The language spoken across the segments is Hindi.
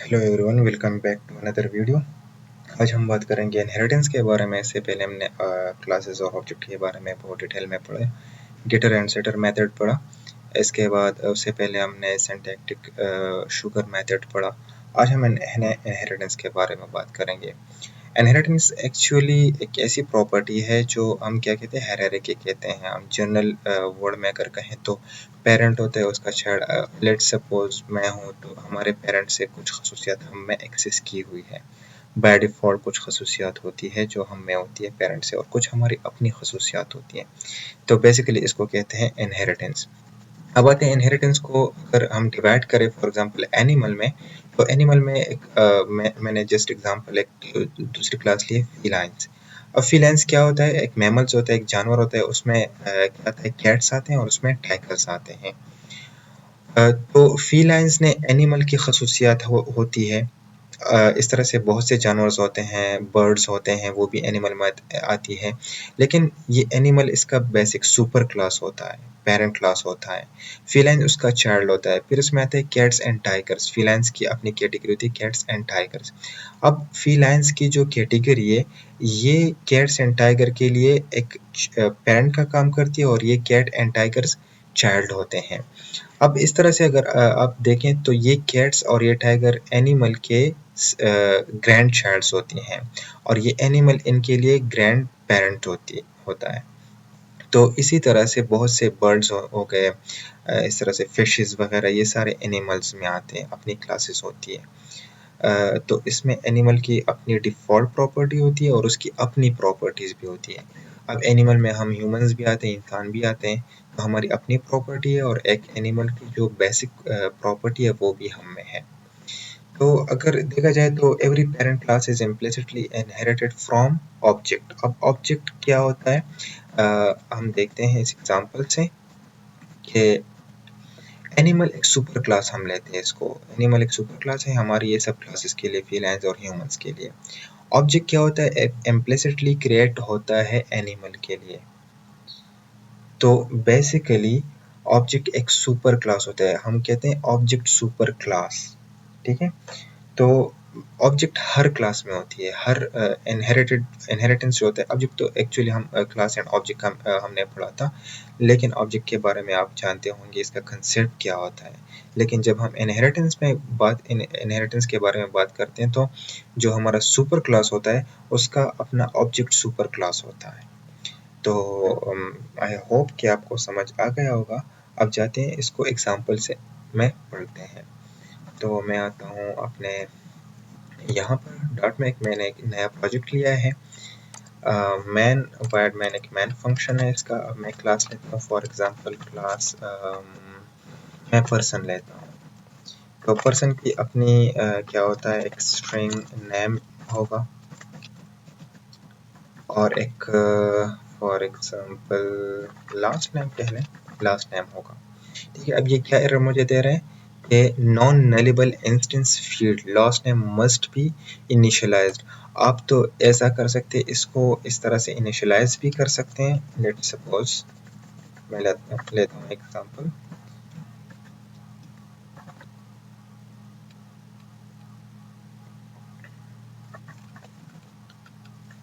Hello everyone, welcome back to another video. आज हम बात करेंगे इनहेरिटेंस के बारे में। इससे पहले हमने क्लासेस और ऑब्जेक्ट के बारे में बहुत डिटेल में पढ़ा। गेटर एंड सेटर मेथड पढ़ा। इसके बाद उससे पहले हमने सिंटैक्टिक शुगर मेथड पढ़ा। आज हम इनहेरिटेंस के बारे में बात करेंगे। इनहेरिटेंस एक्चुअली एक ऐसी प्रॉपर्टी है जो हम क्या कहते हैं, हायरार्की कहते हैं। हम जनरल वर्ड में अगर कहें तो पेरेंट होता है, उसका चाइल्ड। लेट्स सपोज मैं हूँ तो हमारे पेरेंट से कुछ खसूसियात हम में एक्सेस की हुई है। बाय डिफ़ॉल्ट कुछ खसूसियात होती है जो हम में होती है पेरेंट से, और कुछ हमारी अपनी खसूसियात होती हैं। तो बेसिकली इसको कहते हैं इनहेरिटेंस। अब आते हैं इनहेरिटेंस को अगर हम डिवाइड करें फॉर एग्जांपल एनिमल में, तो एनिमल में एक मैंने जस्ट एग्जांपल एक दूसरी क्लास ली है, फीलाइंस। अब फीलाइंस क्या होता है? एक मैमल्स होता है, एक जानवर होता है। उसमें क्या आता है, कैट्स आते हैं और उसमें टाइगर्स आते हैं। तो फीलाइंस ने एनिमल की खसूसियात होती है। इस तरह से बहुत से जानवर्स होते हैं, बर्ड्स होते हैं, वो भी एनिमल में आती है। लेकिन ये एनिमल इसका बेसिक सुपर क्लास होता है, पेरेंट क्लास होता है। फीलाइन उसका चाइल्ड होता है। फिर उसमें आते हैं कैट्स एंड टाइगर्स। फीलाइंस की अपनी कैटेगरी होती है कैट्स एंड टाइगर्स। अब फीलाइंस की जो कैटेगरी है, ये कैट्स एंड टाइगर के लिए एक पेरेंट का काम करती है, और ये कैट एंड टाइगर्स चाइल्ड होते हैं। अब इस तरह से अगर आप देखें तो ये कैट्स और ये टाइगर एनिमल के ग्रैंड चाइल्ड्स होती हैं, और ये एनिमल इनके लिए ग्रैंड पेरेंट होता है। तो इसी तरह से बहुत से बर्ड्स हो गए, इस तरह से फिशेस वगैरह, ये सारे एनिमल्स में आते हैं, अपनी क्लासेस होती है। तो इसमें एनिमल की अपनी डिफ़ॉल्ट प्रॉपर्टी होती है और उसकी अपनी प्रॉपर्टीज़ भी होती है। अब एनिमल में हम ह्यूमंस भी आते हैं, इंसान भी आते हैं। तो हमारी अपनी प्रॉपर्टी है, और एक एनिमल की जो बेसिक प्रॉपर्टी है वो भी हम में है। तो अगर देखा जाए तो every parent class is implicitly inherited from object. अब ऑब्जेक्ट क्या होता है, हम देखते हैं इस एग्जांपल से कि एनिमल एक सुपर क्लास हम लेते हैं इसको। एनिमल एक सुपर क्लास है हमारी ये सब क्लासेस के लिए, फीलाइंस और ह्यूमंस के लिए। ऑब्जेक्ट क्या होता है, इम्प्लिसिटली क्रिएट होता है एनिमल के लिए। तो बेसिकली ऑब्जेक्ट एक सुपर क्लास होता है, हम कहते हैं ऑब्जेक्ट सुपर क्लास। ठीक है। तो ऑब्जेक्ट हर क्लास में होती है, हर इनहेरिटेंस जो होता है। ऑब्जेक्ट तो एक्चुअली हम क्लास एंड ऑब्जेक्ट का हमने पढ़ा था, लेकिन ऑब्जेक्ट के बारे में आप जानते होंगे इसका कंसेप्ट क्या होता है। लेकिन जब हम इनहेरिटेंस के बारे में बात करते हैं, तो जो हमारा सुपर क्लास होता है उसका अपना ऑब्जेक्ट सुपर क्लास होता है। तो आई होप कि आपको समझ आ गया होगा। अब जाते हैं इसको एग्जाम्पल से में पढ़ते हैं। तो मैं आता हूँ अपने यहाँ पर डॉट में मैंने एक नया प्रोजेक्ट लिया है। मैन एक मैन फंक्शन है इसका। अब मैं क्लास लेता हूँ, फॉर एग्जांपल क्लास मैं पर्सन लेता हूँ। तो पर्सन की अपनी क्या होता है, एक स्ट्रिंग नेम होगा, और एक फॉर एग्जांपल लास्ट नेम कह लें, लास्ट नेम होगा। ठीक है। अब ये क्या एरर मुझे दे रहे हैं कि non nullable instance field last name must be initialised. आप तो ऐसा कर सकते हैं, इसको इस तरह से इनिशियलाइज भी कर सकते हैं। लेट्स सपोज मैं लेता हूँ एग्जांपल।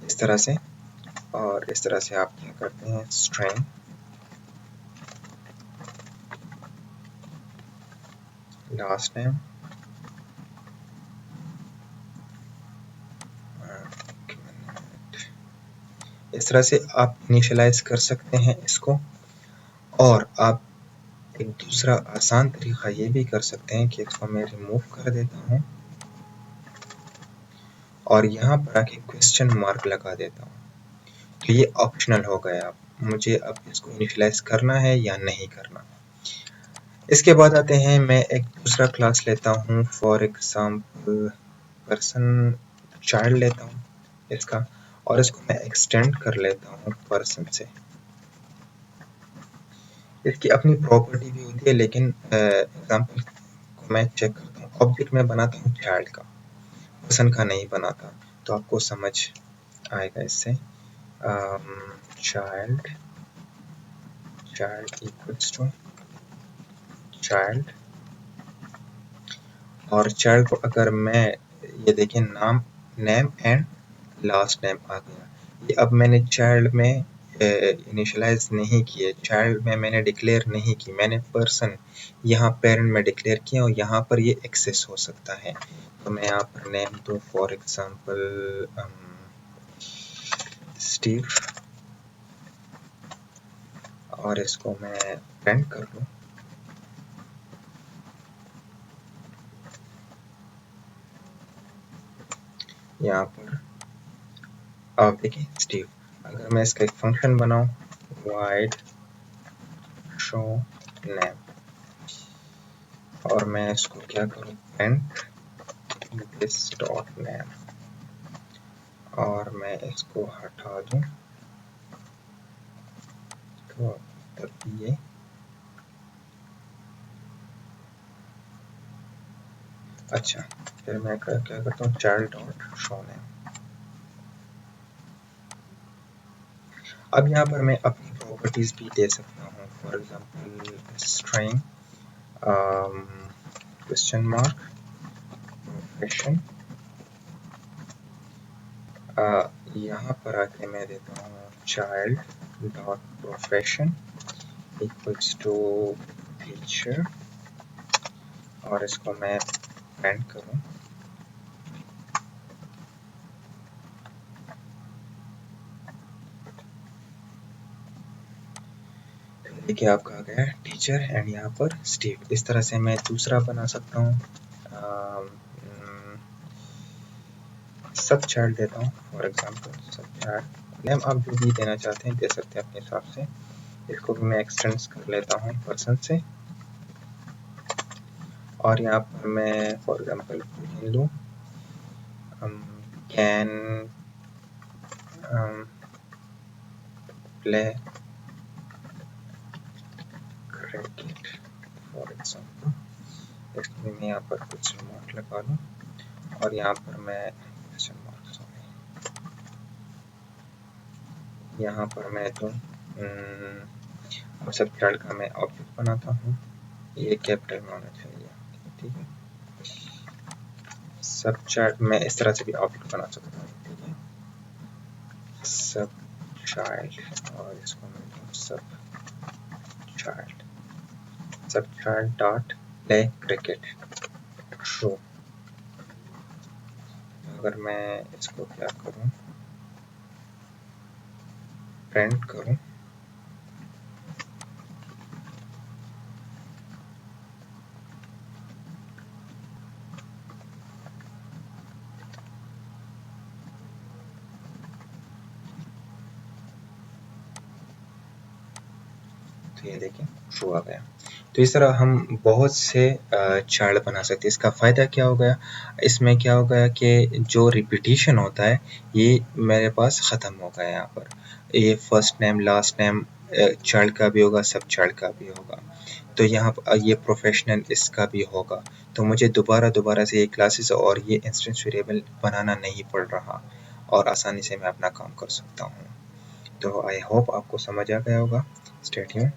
इस तरह से, और इस तरह से आप क्या करते हैं, स्ट्रिंग लास्ट नेम, इस तरह से आप इनिशियलाइज कर सकते हैं इसको। और आप एक दूसरा आसान तरीका ये भी कर सकते हैं कि इसको मैं रिमूव कर देता हूँ, और यहाँ पर आके क्वेश्चन मार्क लगा देता हूँ। तो ये ऑप्शनल हो गया, मुझे अब इसको इनिशियलाइज करना है या नहीं करना। इसके बाद आते हैं, मैं एक दूसरा क्लास लेता हूँ, फॉर एग्जांपल पर्सन चाइल्ड लेता हूँ इसका, और इसको मैं एक्सटेंड कर लेता हूँ पर्सन से। इसकी अपनी प्रॉपर्टी भी होती है, लेकिन एग्जांपल को मैं चेक करता हूँ। ऑब्जेक्ट में बनाता हूँ चाइल्ड का, पर्सन का नहीं बनाता। तो आपको समझ आएगा इससे। चाइल्ड इक्वल्स टू चाइल्ड, और चाइल्ड को अगर मैं ये देखिए नेम एंड लास्ट नेम आ गया। ये अब मैंने चाइल्ड में इनिशियलाइज नहीं किए, चाइल्ड में मैंने डिक्लेयर नहीं की, मैंने पर्सन यहाँ पेरेंट में डिक्लेयर किया और यहाँ पर ये एक्सेस हो सकता है। तो मैं यहाँ पर नेम दूँ फॉर एग्जांपल स्टीव और इसको मैं प्रिंट कर लूँ। यहाँ पर आप देखिए स्टीव, अगर मैं इसका एक फंक्शन बनाऊँ वाइड शो नेम और मैं इसको क्या करूँ प्रिंट दिस डॉट नेम और मैं इसको हटा दूँ तो तब ये अच्छा, फिर मैं क्या करता हूँ चाइल्ड डॉट शो नेम। अब यहाँ पर मैं अपनी प्रॉपर्टीज भी दे सकता हूँ, for example string question mark profession. यहाँ पर आके मैं देता हूँ child dot profession equals to teacher और इसको मैं प्रिंट करूँ। देखिए आपका आ गया टीचर एंड यहाँ पर स्टीव। इस तरह से मैं दूसरा बना सकता हूँ, सब चाइल्ड देता हूँ फॉर एग्जांपल सब चाइल्ड नेम। आप जो भी देना चाहते हैं दे सकते हैं अपने हिसाब से। इसको भी मैं एक्सटेंड कर लेता हूँ पर्सन से और यहाँ पर मैं फॉर एग्जांपल लूँ can play cricket for example. इसको भी मैं यहाँ पर कुछ मार्क लगा लूँ और यहाँ पर मैं यहाँ पर मैं तो अब सब चाइल्ड का मैं ऑब्जेक्ट बनाता हूँ, ये कैपिटल में होना चाहिए, ठीक है। सब चाइल्ड मैं इस तरह से भी ऑब्जेक्ट बना सकता हूँ, ठीक है। सब चाइल्ड और इसको मैं सब child dot play cricket true. अगर मैं इसको क्या करूँ प्रिंट करूँ तो ये देखिए ट्रू आ गया। तो इस तरह हम बहुत से चार्ट बना सकते हैं। इसका फ़ायदा क्या हो गया, इसमें क्या हो गया कि जो रिपीटिशन होता है ये मेरे पास ख़त्म हो गया। यहाँ पर ये first name last name child का भी होगा, सब चाइल्ड का भी होगा। तो यहाँ पर ये प्रोफेशनल इसका भी होगा। तो मुझे दोबारा से ये क्लासेस और ये इंस्टेंस वेरिएबल बनाना नहीं पड़ रहा और आसानी से मैं अपना काम कर सकता हूँ। तो आई होप आपको समझ आ गया होगा। Stay tuned.